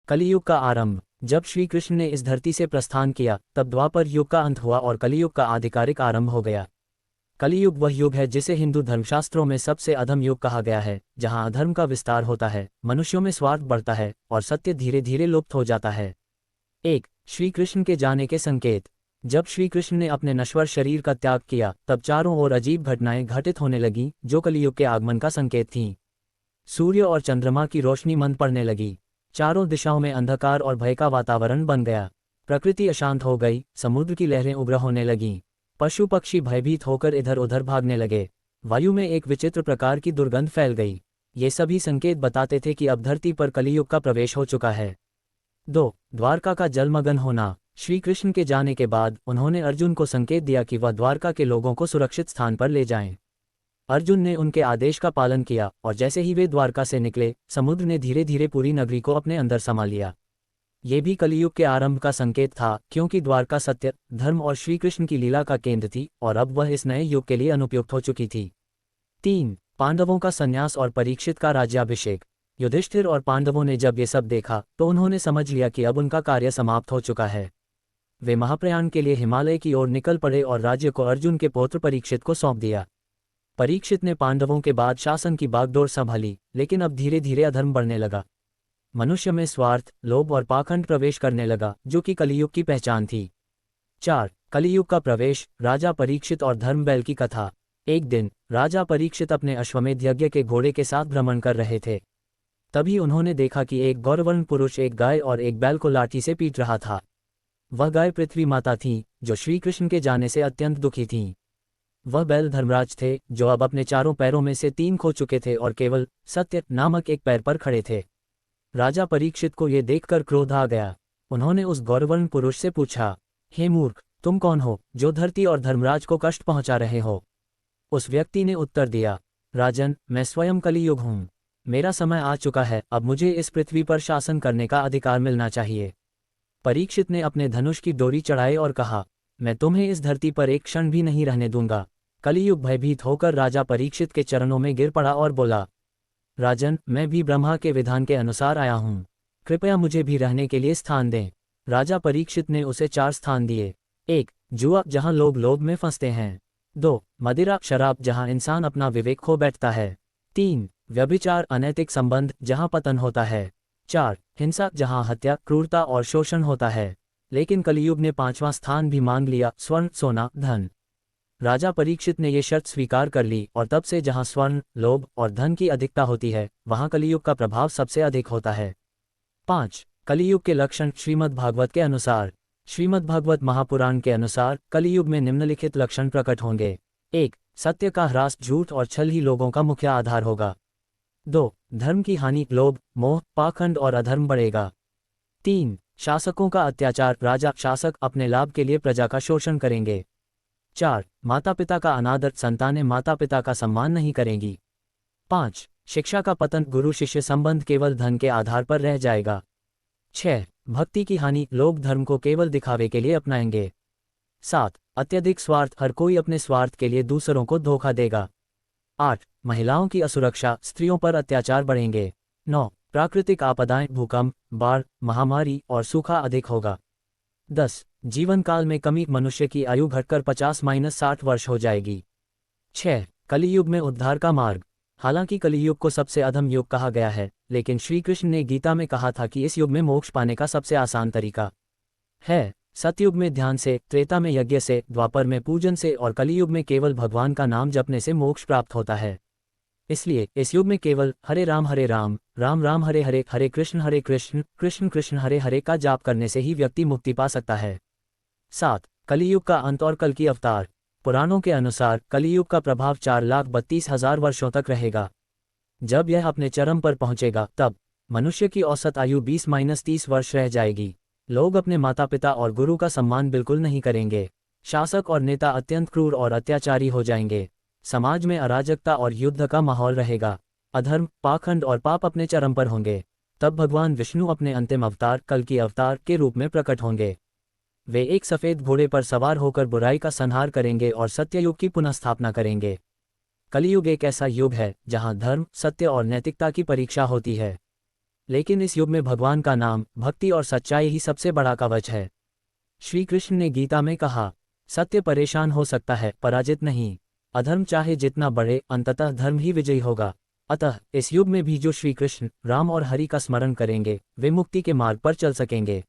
कलियुग का आरंभ। जब श्री कृष्ण ने इस धरती से प्रस्थान किया तब द्वापर युग का अंत हुआ और कलियुग का आधिकारिक आरंभ हो गया। कलियुग वह युग है जिसे हिंदू धर्मशास्त्रों में सबसे अधम युग कहा गया है, जहां अधर्म का विस्तार होता है, मनुष्यों में स्वार्थ बढ़ता है और सत्य धीरे धीरे लुप्त हो जाता है। 1. श्री कृष्ण के जाने के संकेत। जब श्री कृष्ण ने अपने नश्वर शरीर का त्याग किया तब चारों ओर अजीब घटनाएं घटित होने लगीं जो कलियुग के आगमन का संकेत थीं। सूर्य और चंद्रमा की रोशनी मंद पड़ने लगी, चारों दिशाओं में अंधकार और भय का वातावरण बन गया। प्रकृति अशांत हो गई, समुद्र की लहरें उग्र होने लगीं, पशु पक्षी भयभीत होकर इधर उधर भागने लगे, वायु में एक विचित्र प्रकार की दुर्गंध फैल गई। ये सभी संकेत बताते थे कि अब धरती पर कलियुग का प्रवेश हो चुका है। 2. द्वारका का जलमग्न होना। श्री कृष्ण के जाने के बाद उन्होंने अर्जुन को संकेत दिया कि वह द्वारका के लोगों को सुरक्षित स्थान पर ले जाएं। अर्जुन ने उनके आदेश का पालन किया और जैसे ही वे द्वारका से निकले, समुद्र ने धीरे धीरे पूरी नगरी को अपने अंदर समा लिया। ये भी कलियुग के आरंभ का संकेत था, क्योंकि द्वारका सत्य, धर्म और श्री कृष्ण की लीला का केंद्र थी और अब वह इस नए युग के लिए अनुपयुक्त हो चुकी थी। 3. पांडवों का संन्यास और परीक्षित का राज्याभिषेक। युधिष्ठिर और पांडवों ने जब ये सब देखा तो उन्होंने समझ लिया कि अब उनका कार्य समाप्त हो चुका है। वे महाप्रयाण के लिए हिमालय की ओर निकल पड़े और राज्य को अर्जुन के पौत्र परीक्षित को सौंप दिया। परीक्षित ने पांडवों के बाद शासन की बागडोर संभाली, लेकिन अब धीरे धीरे अधर्म बढ़ने लगा। मनुष्य में स्वार्थ, लोभ और पाखंड प्रवेश करने लगा, जो कि कलियुग की पहचान थी। 4. कलियुग का प्रवेश, राजा परीक्षित और धर्मबैल की कथा। एक दिन राजा परीक्षित अपने अश्वमेध यज्ञ के घोड़े के साथ भ्रमण कर रहे थे। तभी उन्होंने देखा कि एक गौरवर्ण पुरुष एक गाय और एक बैल को लाठी से पीट रहा था। वह गाय पृथ्वी माता थी, जो श्री कृष्ण के जाने से अत्यंत दुखी थीं। वह बैल धर्मराज थे, जो अब अपने चारों पैरों में से 3 खो चुके थे और केवल सत्य नामक एक पैर पर खड़े थे। राजा परीक्षित को यह देखकर क्रोध आ गया। उन्होंने उस गौरवर्ण पुरुष से पूछा, हे मूर्ख, तुम कौन हो जो धरती और धर्मराज को कष्ट पहुंचा रहे हो? उस व्यक्ति ने उत्तर दिया, राजन, मैं स्वयं कलियुग हूँ। मेरा समय आ चुका है, अब मुझे इस पृथ्वी पर शासन करने का अधिकार मिलना चाहिए। परीक्षित ने अपने धनुष की डोरी चढ़ाई और कहा, मैं तुम्हें इस धरती पर एक क्षण भी नहीं रहने दूंगा। कलियुग भयभीत होकर राजा परीक्षित के चरणों में गिर पड़ा और बोला, राजन, मैं भी ब्रह्मा के विधान के अनुसार आया हूँ, कृपया मुझे भी रहने के लिए स्थान दें। राजा परीक्षित ने उसे 4 स्थान दिए। 1. जुआ, जहाँ लोग लोभ में फंसते हैं। 2. मदिरा, शराब, जहाँ इंसान अपना विवेक खो बैठता है। 3. व्यभिचार, अनैतिक संबंध, जहाँ पतन होता है। 4. हिंसा, जहाँ हत्या, क्रूरता और शोषण होता है। लेकिन कलियुग ने 5वां स्थान भी मांग लिया, स्वर्ण, सोना, धन। राजा परीक्षित ने ये शर्त स्वीकार कर ली और तब से जहाँ स्वर्ण, लोभ और धन की अधिकता होती है, वहाँ कलियुग का प्रभाव सबसे अधिक होता है। 5. कलियुग के लक्षण, श्रीमद् भागवत के अनुसार। श्रीमद् भागवत महापुराण के अनुसार कलियुग में निम्नलिखित लक्षण प्रकट होंगे। 1. सत्य का ह्रास, झूठ और छल ही लोगों का मुख्य आधार होगा। 2. धर्म की हानि, लोभ, मोह, पाखंड और अधर्म बढ़ेगा। 3. शासकों का अत्याचार, राजा शासक अपने लाभ के लिए प्रजा का शोषण करेंगे। 4. माता पिता का अनादर, संतानें माता पिता का सम्मान नहीं करेंगी। 5. शिक्षा का पतन, गुरु शिष्य संबंध केवल धन के आधार पर रह जाएगा। 6. भक्ति की हानि, लोग धर्म को केवल दिखावे के लिए अपनाएंगे। 7. अत्यधिक स्वार्थ, हर कोई अपने स्वार्थ के लिए दूसरों को धोखा देगा। 8. महिलाओं की असुरक्षा, स्त्रियों पर अत्याचार बढ़ेंगे। 9. प्राकृतिक आपदाएं, भूकंप, बाढ़, महामारी और सूखा अधिक होगा। 10. जीवन काल में कमी, मनुष्य की आयु घटकर 50-60 वर्ष हो जाएगी। 6. कलियुग में उद्धार का मार्ग। हालांकि कलियुग को सबसे अधम युग कहा गया है, लेकिन श्री कृष्ण ने गीता में कहा था कि इस युग में मोक्ष पाने का सबसे आसान तरीका है सतयुग में ध्यान से, त्रेता में यज्ञ से, द्वापर में पूजन से और कलियुग में केवल भगवान का नाम जपने से मोक्ष प्राप्त होता है। इसलिए इस युग में केवल हरे राम राम राम हरे हरे, हरे कृष्ण कृष्ण कृष्ण हरे हरे का जाप करने से ही व्यक्ति मुक्ति पा सकता है। 7. कलियुग का अंत और कल की अवतार। पुराणों के अनुसार कलियुग का प्रभाव 4,32,000 वर्षों तक रहेगा। जब यह अपने चरम पर पहुंचेगा तब मनुष्य की औसत आयु 20-30 वर्ष रह जाएगी। लोग अपने माता पिता और गुरु का सम्मान बिल्कुल नहीं करेंगे। शासक और नेता अत्यंत क्रूर और अत्याचारी हो जाएंगे। समाज में अराजकता और युद्ध का माहौल रहेगा। अधर्म, पाखंड और पाप अपने चरम पर होंगे। तब भगवान विष्णु अपने अंतिम अवतार, कल की अवतार के रूप में प्रकट होंगे। वे एक सफ़ेद घोड़े पर सवार होकर बुराई का संहार करेंगे और सत्ययुग की पुनःस्थापना करेंगे। कलियुग एक ऐसा युग है जहां धर्म, सत्य और नैतिकता की परीक्षा होती है। लेकिन इस युग में भगवान का नाम, भक्ति और सच्चाई ही सबसे बड़ा कवच है। श्री कृष्ण ने गीता में कहा, सत्य परेशान हो सकता है, पराजित नहीं। अधर्म चाहे जितना बढ़े, अंततः धर्म ही विजयी होगा। अतः इस युग में भी जो श्री कृष्ण, राम और हरि का स्मरण करेंगे, वे मुक्ति के मार्ग पर चल सकेंगे।